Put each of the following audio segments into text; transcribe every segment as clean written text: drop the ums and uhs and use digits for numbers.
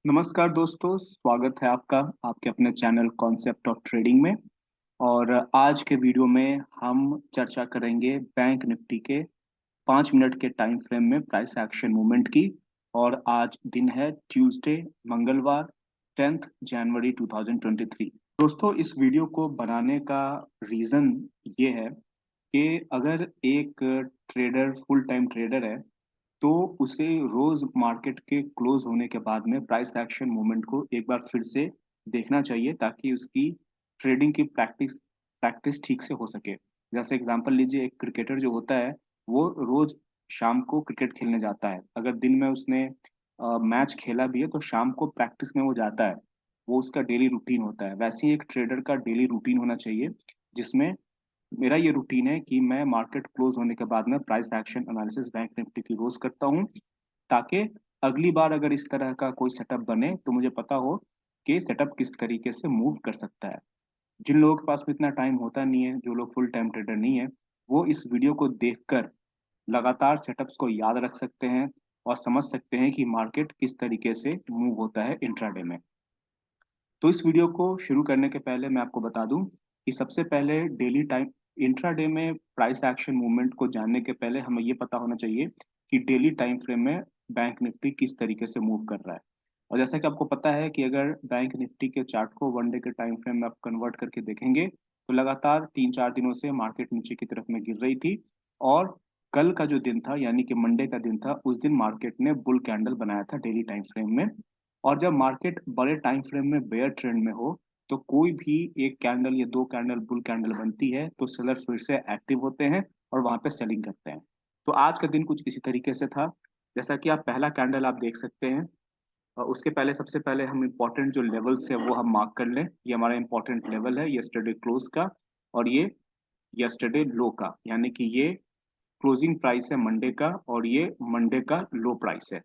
नमस्कार दोस्तों, स्वागत है आपका आपके अपने चैनल कॉन्सेप्ट ऑफ ट्रेडिंग में। और आज के वीडियो में हम चर्चा करेंगे बैंक निफ्टी के 5 मिनट के टाइम फ्रेम में प्राइस एक्शन मूवमेंट की। और आज दिन है ट्यूसडे, मंगलवार, 10 जनवरी 2023। दोस्तों, इस वीडियो को बनाने का रीज़न ये है कि अगर एक ट्रेडर फुल टाइम ट्रेडर है तो उसे रोज मार्केट के क्लोज होने के बाद में प्राइस एक्शन मूवमेंट को एक बार फिर से देखना चाहिए, ताकि उसकी ट्रेडिंग की प्रैक्टिस प्रैक्टिस ठीक से हो सके। जैसे एग्जांपल लीजिए, एक क्रिकेटर जो होता है वो रोज शाम को क्रिकेट खेलने जाता है। अगर दिन में उसने मैच खेला भी है तो शाम को प्रैक्टिस में वो जाता है। वो उसका डेली रूटीन होता है। वैसे ही एक ट्रेडर का डेली रूटीन होना चाहिए, जिसमें मेरा ये रूटीन है कि मैं मार्केट क्लोज होने के बाद में price action analysis bank Nifty की रोज करता हूँ, ताकि अगली बार अगर इस तरह का कोई सेटअप बने तो मुझे पता हो कि सेटअप किस तरीके से मूव कर सकता है। जिन लोगों के पास में इतना टाइम होता नहीं है, जो लोग फुल टाइम ट्रेडर नहीं है, वो इस वीडियो को देखकर लगातार सेटअप्स को याद रख सकते हैं और समझ सकते हैं कि मार्केट किस तरीके से मूव होता है इंट्राडे में। तो इस वीडियो को शुरू करने के पहले मैं आपको बता दूं कि सबसे पहले डेली टाइम इंट्राडे में प्राइस एक्शन मूवमेंट को जानने के पहले हमें ये पता होना चाहिए कि डेली टाइम फ्रेम में बैंक निफ्टी किस तरीके से मूव कर रहा है। और जैसा कि आपको पता है कि अगर बैंक निफ्टी के चार्ट को वन डे के टाइम फ्रेम में आप कन्वर्ट करके देखेंगे तो लगातार 3-4 दिनों से मार्केट नीचे की तरफ में गिर रही थी। और कल का जो दिन था, यानी कि मंडे का दिन था, उस दिन मार्केट ने बुल कैंडल बनाया था डेली टाइम फ्रेम में। और जब मार्केट बड़े टाइम फ्रेम में बेयर ट्रेंड में हो तो कोई भी एक कैंडल या दो कैंडल बुल कैंडल बनती है तो सेलर फिर से एक्टिव होते हैं और वहां पे सेलिंग करते हैं। तो आज का दिन कुछ इसी तरीके से था। जैसा कि आप पहला कैंडल आप देख सकते हैं। उसके पहले सबसे पहले हम इम्पोर्टेंट जो लेवल्स है वो हम मार्क कर लें। ये हमारा इम्पोर्टेंट लेवल है यस्टरडे क्लोज का, और ये यस्टरडे लो का, यानी कि ये क्लोजिंग प्राइस है मंडे का और ये मंडे का लो प्राइस है।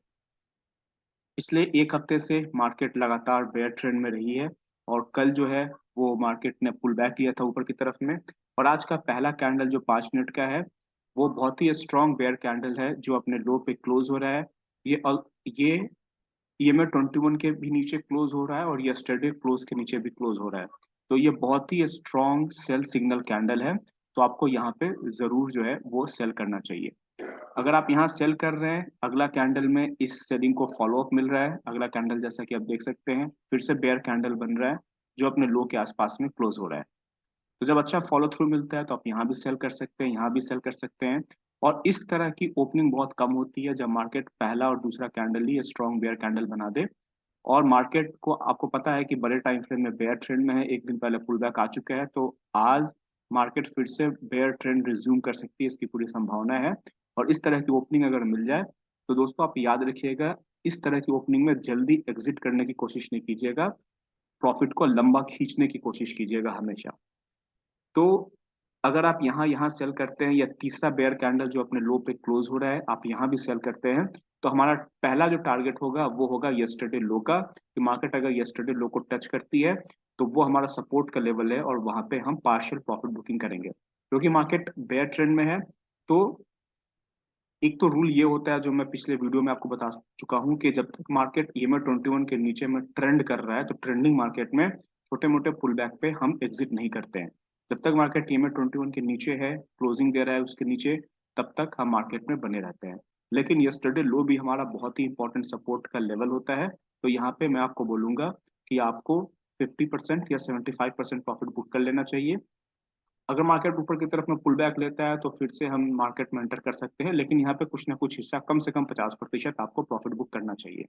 पिछले एक हफ्ते से मार्केट लगातार बेयर ट्रेंड में रही है और कल जो है वो मार्केट ने पुल बैक लिया था ऊपर की तरफ में। और आज का पहला कैंडल जो 5 मिनट का है वो बहुत ही स्ट्रॉन्ग बेयर कैंडल है, जो अपने लो पे क्लोज हो रहा है। ये ये EMA 21 के भी नीचे क्लोज हो रहा है और यस्टरडे क्लोज के नीचे भी क्लोज हो रहा है। तो ये बहुत ही स्ट्रॉन्ग सेल सिग्नल कैंडल है। तो आपको यहाँ पे जरूर जो है वो सेल करना चाहिए। अगर आप यहाँ सेल कर रहे हैं, अगला कैंडल में इस सेलिंग को फॉलो अप मिल रहा है। अगला कैंडल जैसा कि आप देख सकते हैं फिर से बेयर कैंडल बन रहा है, जो अपने लो के आसपास में क्लोज हो रहा है। तो जब अच्छा फॉलो थ्रू मिलता है तो आप यहाँ भी सेल कर सकते हैं, यहाँ भी सेल कर सकते हैं। और इस तरह की ओपनिंग बहुत कम होती है जब मार्केट पहला और दूसरा कैंडल ही स्ट्रॉन्ग बेयर कैंडल बना दे। और मार्केट को आपको पता है कि बड़े टाइम फ्रेम में बेयर ट्रेंड में है, एक दिन पहले पुल बैक आ चुका है, तो आज मार्केट फिर से बेयर ट्रेंड रिज्यूम कर सकती है, इसकी पूरी संभावना है। और इस तरह की ओपनिंग अगर मिल जाए तो दोस्तों आप याद रखिएगा, इस तरह की ओपनिंग में जल्दी एग्जिट करने की कोशिश नहीं कीजिएगा। प्रॉफिट को लंबा खींचने की कोशिश कीजिएगा हमेशा। तो अगर आप यहाँ यहाँ सेल करते हैं या तीसरा बेयर कैंडल जो अपने लो पे क्लोज हो रहा है आप यहाँ भी सेल करते हैं, तो हमारा पहला जो टारगेट होगा वो होगा यस्टरडे लो का, कि मार्केट अगर यस्टरडे लो को टच करती है तो वो हमारा सपोर्ट का लेवल है और वहां पे हम पार्शियल प्रॉफिट बुकिंग करेंगे, क्योंकि मार्केट बेयर ट्रेंड में है। तो एक तो रूल ये होता है जो मैं पिछले वीडियो में आपको बता चुका हूँ कि जब तक मार्केट EMA 21 के नीचे में ट्रेंड कर रहा है तो ट्रेंडिंग मार्केट में छोटे मोटे पुल बैक पे हम एग्जिट नहीं करते हैं। जब तक मार्केट EMA 21 के नीचे है, क्लोजिंग दे रहा है उसके नीचे, तब तक हम मार्केट में बने रहते हैं। लेकिन यस्टरडे लो भी हमारा बहुत ही इंपॉर्टेंट सपोर्ट का लेवल होता है। तो यहाँ पे मैं आपको बोलूंगा कि आपको 50% या 75% प्रॉफिट बुक कर लेना चाहिए। अगर मार्केट ऊपर की तरफ में पुल बैक लेता है तो फिर से हम मार्केट में एंटर कर सकते हैं, लेकिन यहाँ पे कुछ ना कुछ हिस्सा कम से कम 50% आपको प्रॉफिट बुक करना चाहिए।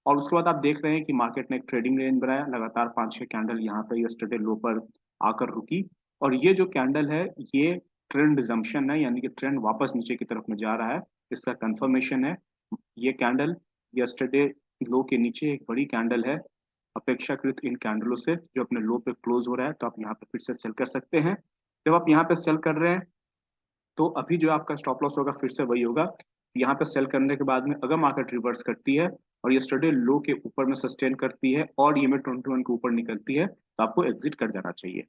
और उसके बाद आप देख रहे हैं कि मार्केट ने एक ट्रेडिंग रेंज बनाया, लगातार 5-6 कैंडल यहाँ पे यस्टरडे लो पर आकर रुकी। और ये जो कैंडल है ये ट्रेंड रिजम्पशन है, यानी कि ट्रेंड वापस नीचे की तरफ में जा रहा है, इसका कंफर्मेशन है। ये कैंडल यस्टरडे लो के नीचे एक बड़ी कैंडल है अपेक्षाकृत इन कैंडलों से, जो अपने लो पे क्लोज हो रहा है, तो आप यहाँ पे फिर से सेल कर सकते हैं। जब आप यहाँ पे सेल कर रहे हैं तो अभी जो आपका स्टॉप लॉस होगा फिर से वही होगा। यहाँ पे सेल करने के बाद में अगर मार्केट रिवर्स करती है और यस्टरडे लो के ऊपर में सस्टेन करती है और EMA 21 के ऊपर निकलती है तो आपको एग्जिट कर जाना चाहिए।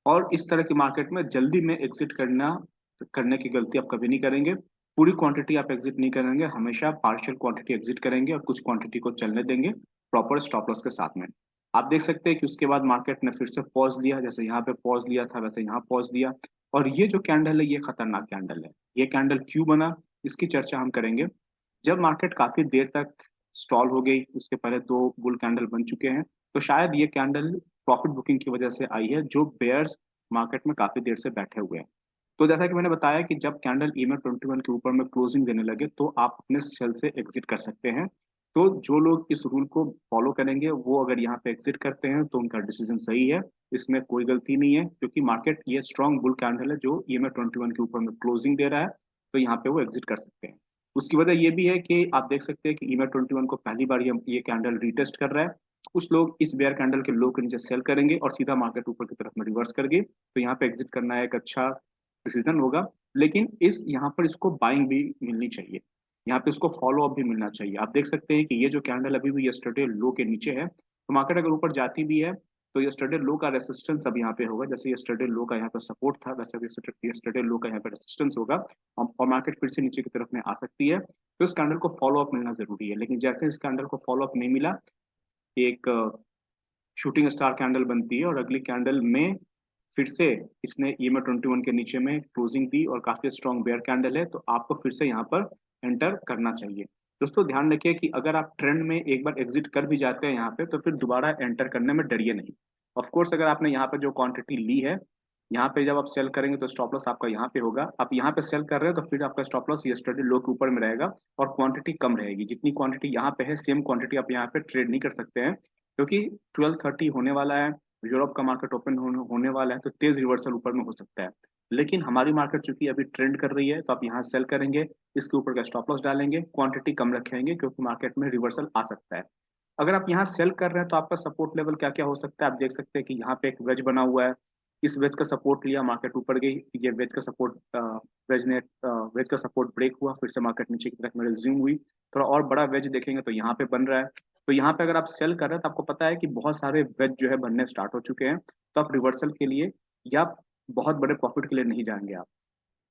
और इस तरह की मार्केट में जल्दी में एग्जिट करने की गलती आप कभी नहीं करेंगे। पूरी क्वांटिटी आप एग्जिट नहीं करेंगे, हमेशा पार्शियल क्वांटिटी एग्जिट करेंगे और कुछ क्वांटिटी को चलने देंगे प्रॉपर स्टॉप लॉस के साथ में। आप देख सकते हैं कि उसके बाद मार्केट ने फिर से पॉज लिया, जैसे यहाँ पे पॉज लिया था वैसे यहाँ पॉज लिया। और ये जो कैंडल है ये खतरनाक कैंडल है। ये कैंडल क्यों बना, इसकी चर्चा हम करेंगे। जब मार्केट काफी देर तक स्टॉल हो गई, उसके पहले दो बुल कैंडल बन चुके हैं, तो शायद ये कैंडल प्रॉफिट बुकिंग की वजह से आई है, जो बेयर्स मार्केट में काफी देर से बैठे हुए हैं। तो जैसा कि मैंने बताया कि जब कैंडल ईएमए 21 के ऊपर में क्लोजिंग देने लगे तो आप अपने सेल से एग्जिट कर सकते हैं। तो जो लोग इस रूल को फॉलो करेंगे वो अगर यहाँ पे एग्जिट करते हैं तो उनका डिसीजन सही है, इसमें कोई गलती नहीं है, क्योंकि मार्केट ये स्ट्रॉन्ग बुल कैंडल है जो ईएमए 21 के ऊपर में क्लोजिंग दे रहा है। तो यहाँ पे वो एग्जिट कर सकते हैं। उसकी वजह ये भी है कि आप देख सकते हैं कि ईएमए 21 को पहली बार ये कैंडल रिटेस्ट कर रहा है। कुछ लोग इस बेयर कैंडल के लो के नीचे सेल करेंगे और सीधा मार्केट ऊपर की तरफ में रिवर्स करके, तो यहाँ पे एग्जिट करना एक अच्छा डिसीजन होगा। लेकिन इस यहाँ पर इसको बाइंग भी मिलनी चाहिए, यहाँ पे इसको फॉलो अप भी मिलना चाहिए। आप देख सकते हैं कि ये जो कैंडल अभी भी यस्टरडे लो के नीचे है, तो मार्केट अगर ऊपर जाती भी है तो यस्टरडे लो का रेसिस्टेंस अब यहाँ पे होगा। जैसे यस्टरडे लो का यहाँ पे सपोर्ट था वैसे यस्टरडे लो का यहाँ पे रेसिस्टेंस होगा, और मार्केट फिर से नीचे की तरफ में आ सकती है। तो इस कैंडल को फॉलो अप मिलना जरूरी है, लेकिन जैसे इस कैंडल को फॉलो अप नहीं मिला, एक शूटिंग स्टार कैंडल बनती है और अगली कैंडल में फिर से इसने ईएमए 21 के नीचे में क्लोजिंग दी और काफी स्ट्रॉन्ग बेयर कैंडल है, तो आपको फिर से यहाँ पर एंटर करना चाहिए। दोस्तों ध्यान रखिए कि अगर आप ट्रेंड में एक बार एग्जिट कर भी जाते हैं यहाँ पे, तो फिर दोबारा एंटर करने में डरिए नहीं। ऑफ कोर्स अगर आपने यहाँ पे जो क्वांटिटी ली है, यहाँ पे जब आप सेल करेंगे तो स्टॉप लॉस आपका यहाँ पे होगा। आप यहाँ पे सेल कर रहे हैं तो फिर आपका स्टॉप लॉस यस्टरडे लो के ऊपर में रहेगा और क्वांटिटी कम रहेगी। जितनी क्वांटिटी यहाँ पे है सेम क्वांटिटी आप यहाँ पे ट्रेड नहीं कर सकते हैं, क्योंकि 12:30 होने वाला है, यूरोप का मार्केट ओपन होने वाला है, तो तेज रिवर्सल ऊपर में हो सकता है। लेकिन हमारी मार्केट चूंकि अभी ट्रेंड कर रही है, तो आप यहाँ सेल करेंगे, इसके ऊपर का स्टॉप लॉस डालेंगे, क्वांटिटी कम रखेंगे, क्योंकि मार्केट में रिवर्सल आ सकता है। अगर आप यहाँ सेल कर रहे हैं तो आपका सपोर्ट लेवल क्या क्या हो सकता है, आप देख सकते हैं कि यहाँ पे एक वेज बना हुआ है। इस वेज का सपोर्ट लिया, मार्केट ऊपर गई, ये वेज का सपोर्ट वेज का सपोर्ट ब्रेक हुआ, फिर से मार्केट नीचे की तरफ में रिज्यूम हुई। थोड़ा और बड़ा वेज देखेंगे तो यहाँ पे बन रहा है। तो यहाँ पे अगर आप सेल कर रहे हैं तो आपको पता है कि बहुत सारे वेज जो है बनने स्टार्ट हो चुके हैं, तो आप रिवर्सल के लिए या बहुत बड़े प्रॉफिट के लिए नहीं जाएंगे।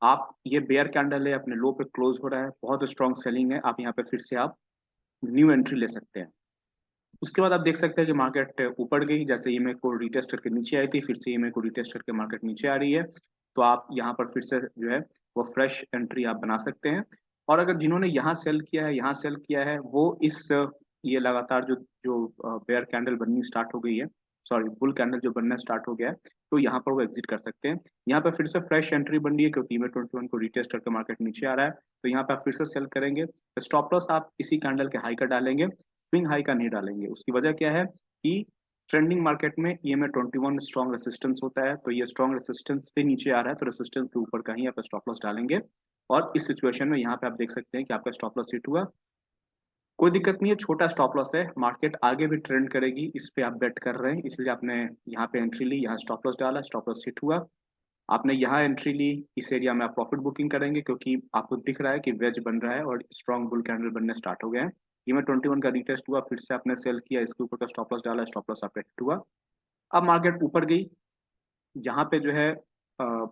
आप ये बेयर कैंडल है, अपने लो पे क्लोज हो रहा है, बहुत स्ट्रॉन्ग सेलिंग है, आप यहाँ पे फिर से आप न्यू एंट्री ले सकते हैं। उसके बाद आप देख सकते हैं कि मार्केट ऊपर गई, जैसे ईएमए को रिटेस्ट करके नीचे आई थी, फिर से ईएमए को रिटेस्ट करके मार्केट नीचे आ रही है। तो आप यहाँ पर फिर से जो है वो फ्रेश एंट्री आप बना सकते हैं। और अगर जिन्होंने यहाँ सेल किया है, यहाँ सेल किया है, वो इस ये लगातार जो जो बेयर कैंडल बननी स्टार्ट हो गई है, सॉरी बुल कैंडल जो बनना स्टार्ट हो गया है, तो यहाँ पर वो एग्जिट कर सकते हैं। यहाँ पर फिर से फ्रेश एंट्री बन रही है, क्योंकि ईएमए 21 को रिटेस्ट करके मार्केट नीचे आ रहा है, तो यहाँ पे आप फिर से सेल करेंगे। स्टॉप लॉस आप इसी कैंडल के हाई का डालेंगे, स्विंग हाई का नहीं डालेंगे। उसकी वजह क्या है कि ट्रेंडिंग मार्केट में ईएमए 21 स्ट्रॉन्ग रेसिस्टेंस होता है, तो ये स्ट्रॉन्ग रेसिस्टेंस से नीचे आ रहा है, तो रेसिस्टेंस के ऊपर का ही आप स्टॉप लॉस डालेंगे। और इस सिचुएशन में यहाँ पे आप देख सकते हैं कि आपका स्टॉप लॉस हिट हुआ। कोई दिक्कत नहीं है, छोटा स्टॉप लॉस है, मार्केट आगे भी ट्रेंड करेगी, इस पे आप बेट कर रहे हैं, इसलिए आपने यहाँ पे एंट्री ली, यहाँ स्टॉप लॉस डाला, स्टॉप लॉस हिट हुआ। आपने यहाँ एंट्री ली, इस एरिया में आप प्रॉफिट बुकिंग करेंगे, क्योंकि आपको दिख रहा है कि वेज बन रहा है और स्ट्रॉन्ग बुल कैंडल बनने स्टार्ट हो गए हैं। ये में 21 का रिटेस्ट हुआ, फिर से आपने सेल किया, इसके ऊपर का स्टॉप लॉस डाला, स्टॉप लॉस आपका हिट हुआ। अब मार्केट ऊपर गई, यहाँ पे जो है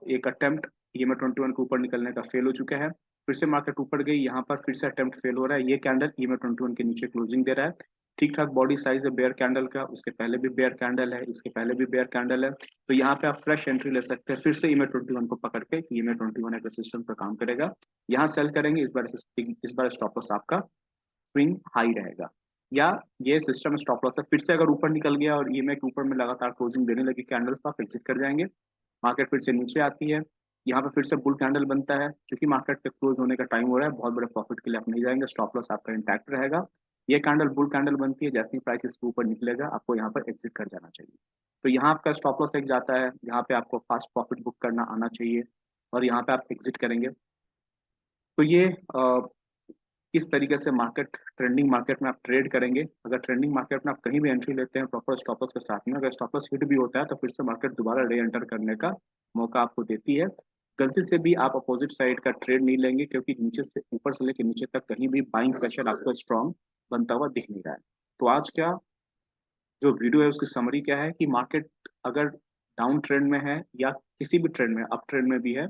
एक अटेम्प्ट ईएमए 21 के ऊपर निकलने का फेल हो चुका है। फिर से मार्केट ऊपर गई, यहाँ पर फिर से अटेम्प्ट फेल हो रहा है। ये कैंडल ईएमए 21 के नीचे क्लोजिंग दे रहा है। ठीक ठाक बॉडी साइज है बेयर कैंडल का, उसके पहले भी बेयर कैंडल है, इसके पहले भी बेयर कैंडल है, तो यहाँ पे आप फ्रेश एंट्री ले सकते हैं। फिर से ईएमए 21 को पकड़ के, ईएमए 21 एक रेजिस्टेंस पर काम करेगा, यहाँ सेल करेंगे, इस बार स्टॉप लॉस आपका स्विंग हाई रहेगा। या ये सिस्टम स्टॉप लॉस है, फिर से अगर ऊपर निकल गया और ईएमए के ऊपर में लगातार क्लोजिंग देने लगी कैंडल्स, तो आप एग्जिट कर जाएंगे। मार्केट फिर से नीचे आती है, यहाँ पे फिर से बुल कैंडल बनता है, क्योंकि मार्केट के क्लोज होने का टाइम हो रहा है, बहुत बड़े प्रॉफिट के लिए आप नहीं जाएंगे, स्टॉप लॉस आपका इंटैक्ट रहेगा। ये कैंडल बुल कैंडल बनती है, जैसे ही प्राइस इसके ऊपर निकलेगा आपको यहाँ पर एग्जिट कर जाना चाहिए। तो यहाँ आपका स्टॉप लॉस एक जाता है, यहाँ पे आपको फास्ट प्रॉफिट बुक करना आना चाहिए, और यहाँ पे आप एग्जिट करेंगे। तो ये किस तरीके से मार्केट ट्रेंडिंग मार्केट में आप ट्रेड करेंगे। अगर ट्रेंडिंग मार्केट में आप कहीं भी एंट्री लेते हैं प्रॉपर स्टॉप लॉस के साथ में, अगर स्टॉप लॉस हिट भी होता है तो फिर से मार्केट दोबारा रे एंटर करने का मौका आपको देती है। गलती से भी आप अपोजिट साइड का ट्रेड नहीं लेंगे, क्योंकि नीचे से ऊपर से लेकर नीचे तक कहीं भी बाइंग प्रेशर आपको स्ट्रॉन्ग बनता हुआ दिख नहीं रहा है। तो आज क्या जो वीडियो है उसकी समरी क्या है कि मार्केट अगर डाउन ट्रेंड में है या किसी भी ट्रेंड में, अप ट्रेंड में भी है,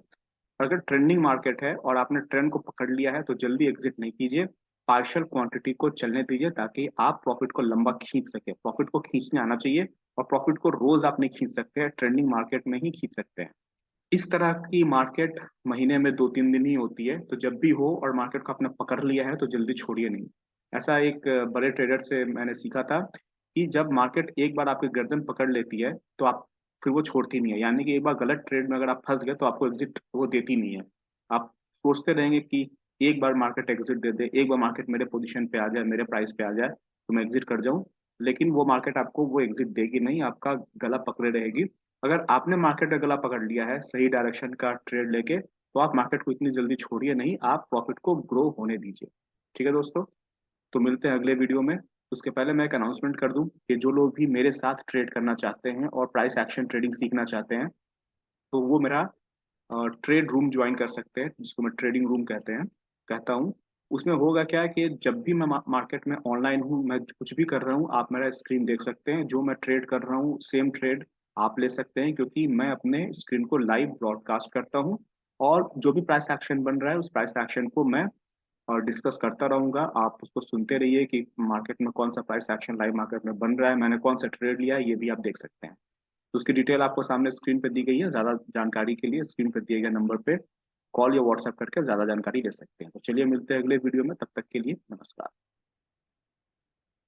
अगर ट्रेंडिंग मार्केट है और आपने ट्रेंड को पकड़ लिया है तो जल्दी एग्जिट नहीं कीजिए, पार्शियल क्वांटिटी को चलने दीजिए ताकि आप प्रॉफिट को लंबा खींच सके। प्रॉफिट को खींचने आना चाहिए, और प्रॉफिट को रोज आप नहीं खींच सकते हैं, ट्रेंडिंग मार्केट में ही खींच सकते हैं। इस तरह की मार्केट महीने में 2-3 दिन ही होती है, तो जब भी हो और मार्केट को आपने पकड़ लिया है तो जल्दी छोड़िए नहीं। ऐसा एक बड़े ट्रेडर से मैंने सीखा था कि जब मार्केट एक बार आपकी गर्दन पकड़ लेती है तो आप फिर वो छोड़ती नहीं है। यानी कि एक बार गलत ट्रेड में अगर आप फंस गए तो आपको एग्जिट वो देती नहीं है। आप सोचते रहेंगे कि एक बार मार्केट एग्जिट दे दे, एक बार मार्केट मेरे पोजीशन पे आ जाए, मेरे प्राइस पे आ जाए तो मैं एग्जिट कर जाऊं। लेकिन वो मार्केट आपको वो एग्जिट देगी नहीं, आपका गला पकड़े रहेगी। अगर आपने मार्केट का गला पकड़ लिया है सही डायरेक्शन का ट्रेड लेके, तो आप मार्केट को इतनी जल्दी छोड़िए नहीं, आप प्रॉफिट को ग्रो होने दीजिए। ठीक है दोस्तों, तो मिलते हैं अगले वीडियो में। उसके पहले मैं एक अनाउंसमेंट कर दूं कि जो लोग भी मेरे साथ ट्रेड करना चाहते हैं और प्राइस एक्शन ट्रेडिंग सीखना चाहते हैं, तो वो मेरा ट्रेड रूम ज्वाइन कर सकते हैं, जिसको मैं ट्रेडिंग रूम कहता हूँ। उसमें होगा क्या कि जब भी मैं मार्केट में ऑनलाइन हूँ, मैं कुछ भी कर रहा हूँ, आप मेरा स्क्रीन देख सकते हैं। जो मैं ट्रेड कर रहा हूँ सेम ट्रेड आप ले सकते हैं, क्योंकि मैं अपने स्क्रीन को लाइव ब्रॉडकास्ट करता हूँ। और जो भी प्राइस एक्शन बन रहा है उस प्राइस एक्शन को मैं और डिस्कस करता रहूंगा। आप उसको सुनते रहिए कि मार्केट में कौन सा प्राइस एक्शन लाइव मार्केट में बन रहा है, मैंने कौन सा ट्रेड लिया है, ये भी आप देख सकते हैं। तो उसकी डिटेल आपको सामने स्क्रीन पे दी गई है। ज़्यादा जानकारी के लिए स्क्रीन पे दिए गए नंबर पे कॉल या व्हाट्सएप करके ज़्यादा जानकारी ले सकते हैं। तो चलिए मिलते हैं अगले वीडियो में, तब तक के लिए नमस्कार।